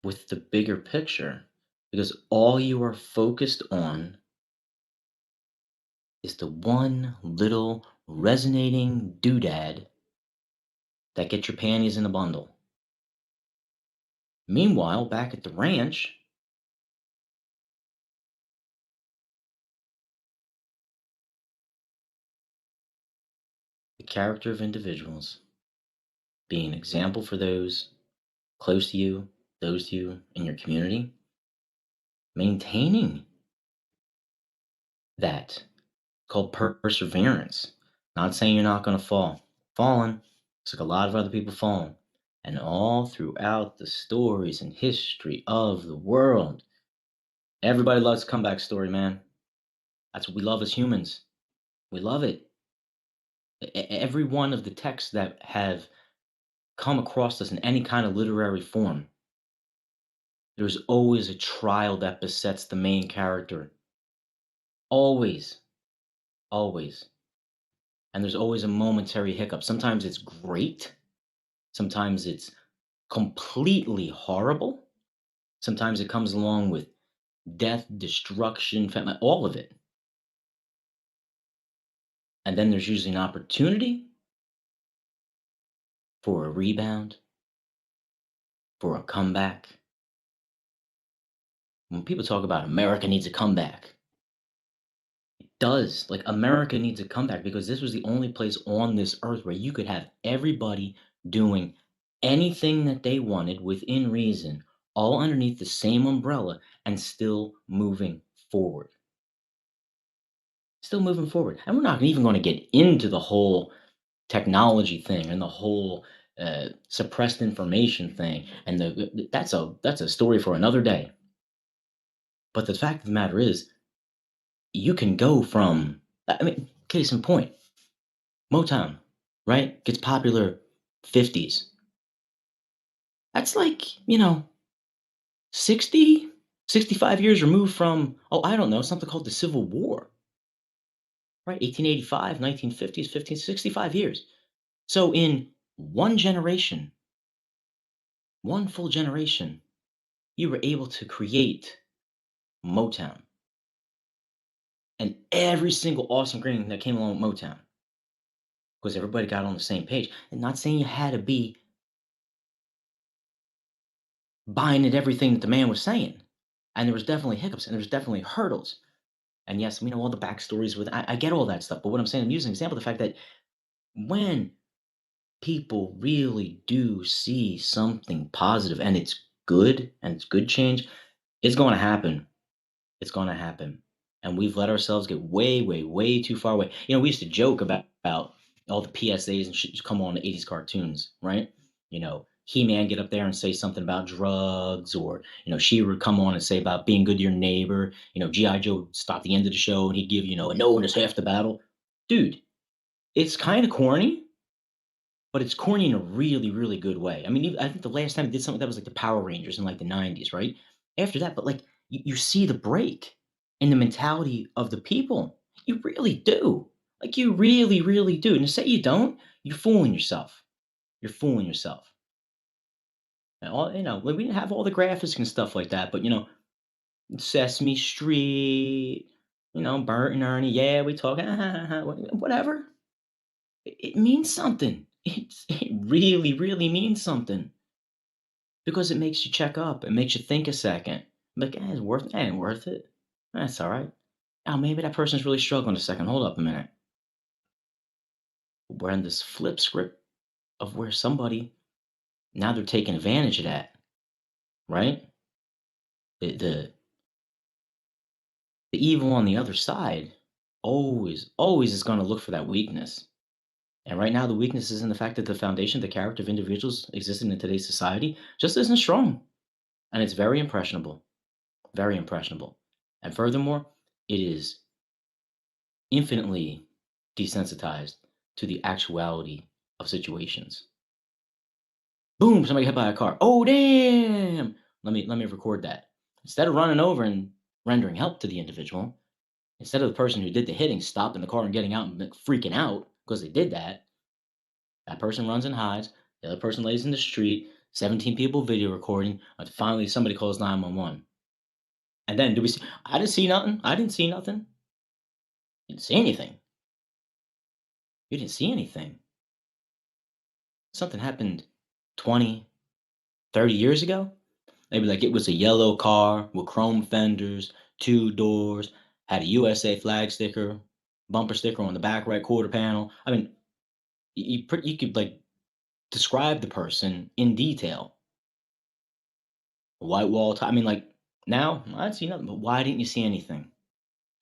with the bigger picture because all you are focused on is the one little resonating doodad that gets your panties in a bundle. Meanwhile, back at the ranch, the character of individuals being an example for those close to you, those to you in your community, maintaining that called perseverance. Not saying you're not going to fall. Falling, it's like a lot of other people falling. And all throughout the stories and history of the world, everybody loves a comeback story, man. That's what we love as humans. We love it. Every one of the texts that have come across us in any kind of literary form, there's always a trial that besets the main character. Always. Always. And there's always a momentary hiccup. Sometimes it's great. Sometimes it's completely horrible. Sometimes it comes along with death, destruction, all of it. And then there's usually an opportunity for a rebound, for a comeback. When people talk about America needs a comeback, it does. Like, America needs a comeback because this was the only place on this earth where you could have everybody doing anything that they wanted within reason, all underneath the same umbrella and still moving forward. Still moving forward. And we're not even going to get into the whole technology thing and the whole suppressed information thing. And that's a story for another day. But the fact of the matter is, you can go from, I mean, case in point, Motown, right? Gets popular 50s. That's like, 60, 65 years removed from, oh, I don't know, something called the Civil War, right? 1885, 1950s, 15, 65 years. So in one generation, one full generation, you were able to create Motown and every single awesome thing that came along with Motown because everybody got on the same page. And not saying you had to be buying at everything that the man was saying. And there was definitely hiccups and there was definitely hurdles. And yes, we know all the backstories with I get all that stuff. But what I'm saying, I'm using an example, the fact that when people really do see something positive and it's good change, it's going to happen. It's going to happen. And we've let ourselves get way, way, way too far away. We used to joke about all the PSAs and shit just come on the 80s cartoons, right? He-Man get up there and say something about drugs, or, she would come on and say about being good to your neighbor. G.I. Joe would stop the end of the show and he'd give, a no is half the battle. Dude, it's kind of corny, but it's corny in a really, really good way. I mean, I think the last time it did something that was like the Power Rangers in like the 90s, right? After that, but like you see the break in the mentality of the people. You really do. Like you really, really do. And to say you don't, you're fooling yourself. You're fooling yourself. And like we didn't have all the graphics and stuff like that, but Sesame Street, Bert and Ernie, yeah, we talk, whatever. It means something. It really, really means something. Because it makes you check up. It makes you think a second. Like, it's worth it. Ain't worth it. That's all right. Oh, maybe that person's really struggling a second. Hold up a minute. We're in this flip script of where somebody, now they're taking advantage of that, right? The the evil on the other side always, always is going to look for that weakness. And right now, the weakness is in the fact that the foundation, the character of individuals existing in today's society just isn't strong. And it's very impressionable. Very impressionable. And furthermore, it is infinitely desensitized to the actuality of situations. Boom, somebody hit by a car. Oh damn. Let me record that. Instead of running over and rendering help to the individual, instead of the person who did the hitting stopping the car and getting out and freaking out because they did that, that person runs and hides. The other person lays in the street. 17 people video recording. Until finally somebody calls 911. And then do we see? I didn't see nothing. I didn't see nothing. You didn't see anything. You didn't see anything. Something happened 20, 30 years ago. Maybe like it was a yellow car with chrome fenders, two doors, had a USA flag sticker, bumper sticker on the back right quarter panel. I mean, you could like describe the person in detail. White wall. I mean, like now I didn't see nothing. But why didn't you see anything?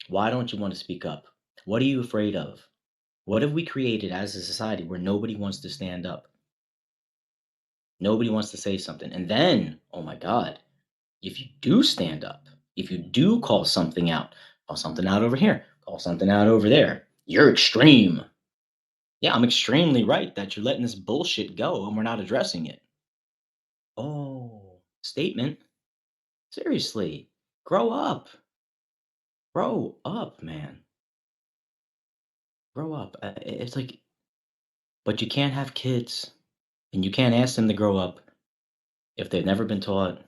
Why don't you want to speak up? What are you afraid of? What have we created as a society where nobody wants to stand up? Nobody wants to say something. And then, oh my God, if you do stand up, if you do call something out over here, call something out over there, you're extreme. Yeah, I'm extremely right that you're letting this bullshit go and we're not addressing it. Oh, statement. Seriously, grow up. Grow up, man. Grow up. It's like, but you can't have kids and you can't ask them to grow up if they've never been taught.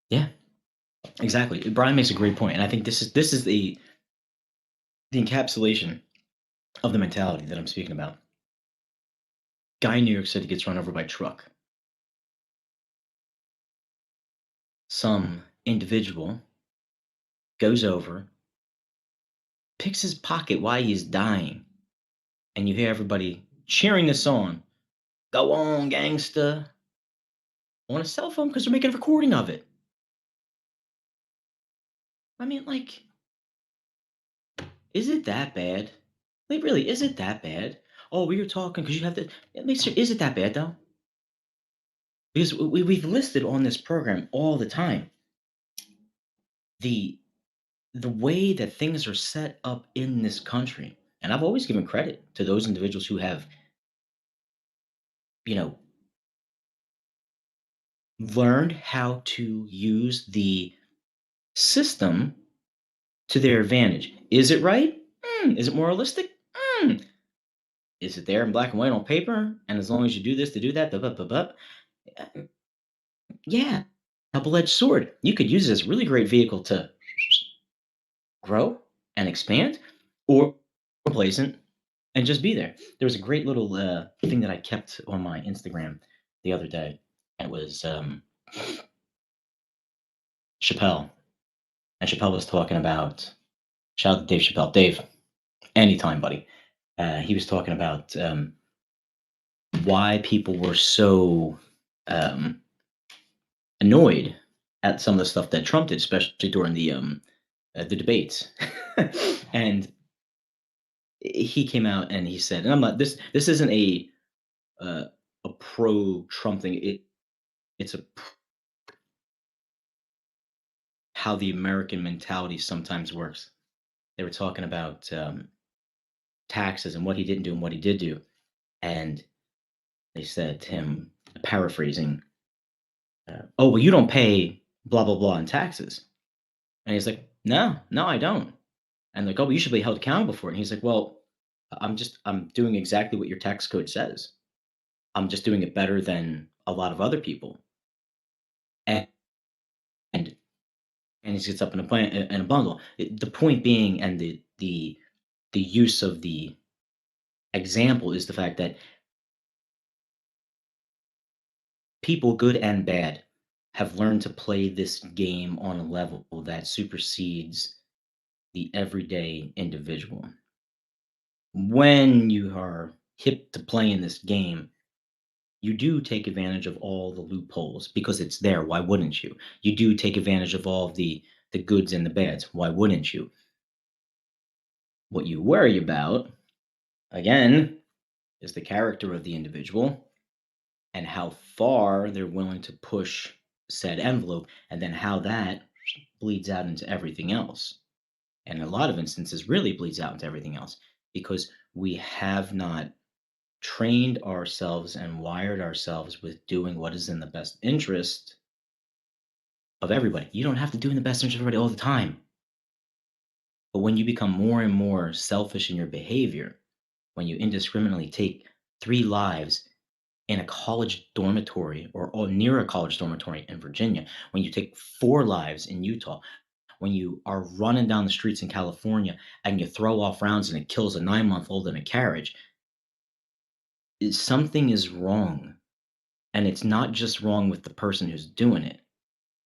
Yeah. Exactly. Brian makes a great point, and I think this is the encapsulation of the mentality that I'm speaking about. Guy in New York City gets run over by a truck. Some individual goes over, picks his pocket while he's dying, and you hear everybody cheering the song, "Go on, gangsta," on a cell phone because they're making a recording of it. I mean, like, is it that bad? Like, really, is it that bad? Oh, we were talking because you have to. Is it that bad though? Because we've listed on this program all the time the the way that things are set up in this country, and I've always given credit to those individuals who have, you know, learned how to use the system to their advantage. Is it right? Is it moralistic? Is it there in black and white on paper? And as long as you do this to do that, yeah, double-edged sword. You could use it as a really great vehicle to grow and expand, or complacent and just be there. There was a great little thing that I kept on my Instagram the other day. It was Chappelle, and Chappelle was talking about, shout out to Dave Chappelle. Dave, anytime, buddy. He was talking about why people were so um, annoyed at some of the stuff that Trump did, especially during the debates. And he came out and he said, and I'm not this isn't uh, a pro Trump thing. It's how the American mentality sometimes works. They were talking about taxes and what he didn't do and what he did do, and they said to him, paraphrasing, "Oh, well, you don't pay blah blah blah in taxes," and he's like, "No, no, I don't." And like, "Oh, but you should be held accountable for it." And he's like, "Well, I'm doing exactly what your tax code says. I'm just doing it better than a lot of other people." And and and he gets up in a bundle. The point being, and the use of the example is the fact that people, good and bad, have learned to play this game on a level that supersedes the everyday individual. When you are hip to playing this game, you do take advantage of all the loopholes because it's there. Why wouldn't you? You do take advantage of all of the goods and the bads. Why wouldn't you? What you worry about, again, is the character of the individual and how far they're willing to push said envelope, and then how that bleeds out into everything else. And in a lot of instances, really bleeds out into everything else because we have not trained ourselves and wired ourselves with doing what is in the best interest of everybody. You don't have to do in the best interest of everybody all the time. But when you become more and more selfish in your behavior, when you indiscriminately take 3 lives in a college dormitory or near a college dormitory in Virginia, when you take 4 lives in Utah, when you are running down the streets in California and you throw off rounds and it kills a 9-month-old in a carriage, something is wrong. And it's not just wrong with the person who's doing it.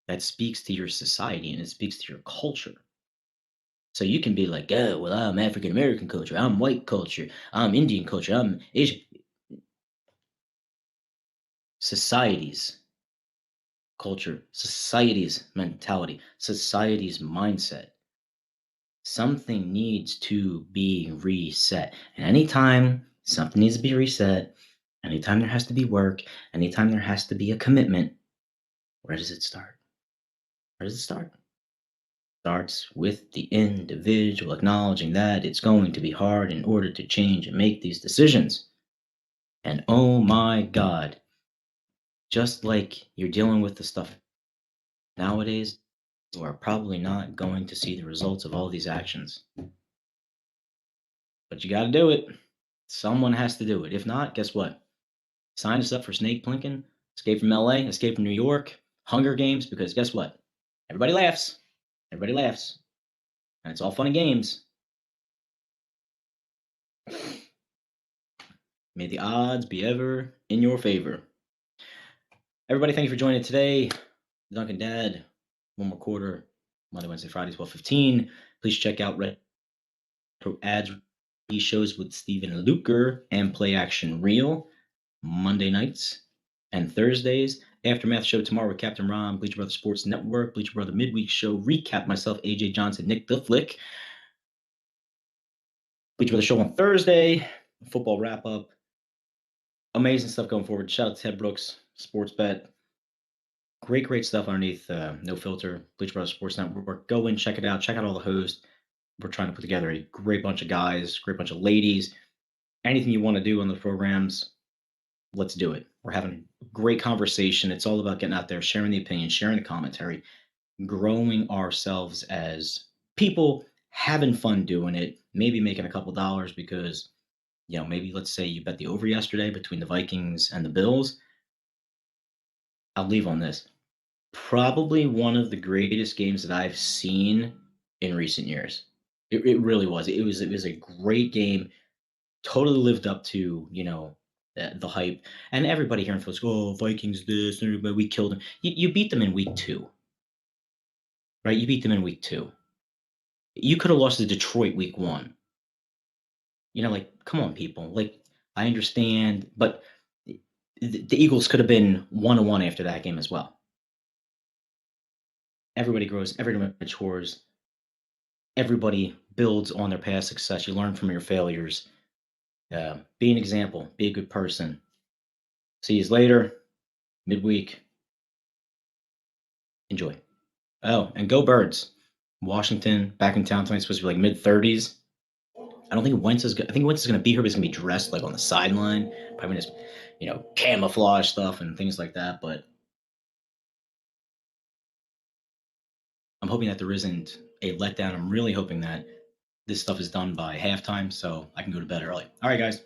That speaks to your society and it speaks to your culture. So you can be like, oh, well, I'm African American culture, I'm white culture, I'm Indian culture, I'm Asian. Societies culture, society's mentality, society's mindset. Something needs to be reset. And anytime something needs to be reset, anytime there has to be work, anytime there has to be a commitment, where does it start? Where does it start? Starts with the individual acknowledging that it's going to be hard in order to change and make these decisions. And oh my God, just like you're dealing with the stuff nowadays, you are probably not going to see the results of all these actions. But you got to do it. Someone has to do it. If not, guess what? Sign us up for Snake Plissken, Escape from LA, Escape from New York, Hunger Games, because guess what? Everybody laughs. Everybody laughs, and it's all fun and games. May the odds be ever in your favor. Everybody, thank you for joining today. Duncan Dad, one more quarter, Monday, Wednesday, Friday, 12:15. Please check out Retro Ads shows with Steven Luker and Play Action Reel Monday nights and Thursdays. Aftermath show tomorrow with Captain Ron, Bleacher Brother Sports Network, Bleacher Brother Midweek show, recap myself, AJ Johnson, Nick the Flick. Bleacher Brother show on Thursday, football wrap up. Amazing stuff going forward. Shout out to Ted Brooks, Sports Bet. Great stuff underneath No Filter, Bleacher Brother Sports Network. Go in, check it out. Check out all the hosts. We're trying to put together a great bunch of guys, great bunch of ladies. Anything you want to do on the programs, let's do it. We're having a great conversation. It's all about getting out there, sharing the opinion, sharing the commentary, growing ourselves as people, having fun doing it, maybe making a couple dollars because, maybe let's say you bet the over yesterday between the Vikings and the Bills. I'll leave on this. Probably one of the greatest games that I've seen in recent years. It really was. It was a great game. Totally lived up to the hype. And everybody here in Philly goes, "Oh, Vikings this, and we killed them." You beat them in week 2, right? You beat them in week 2. You could have lost to Detroit week 1. Like, come on, people. Like, I understand, but the Eagles could have been 1-1 after that game as well. Everybody grows, everybody matures, everybody builds on their past success. You learn from your failures. Be an example. Be a good person. See you later. Midweek. Enjoy. Oh, and go Birds. Washington back in town tonight. Supposed to be like mid-30s. I don't think Wentz is. I think Wentz is going to be here, but he's going to be dressed like on the sideline, probably just camouflage stuff and things like that. But I'm hoping that there isn't a letdown. I'm really hoping that this stuff is done by halftime, so I can go to bed early. All right, guys.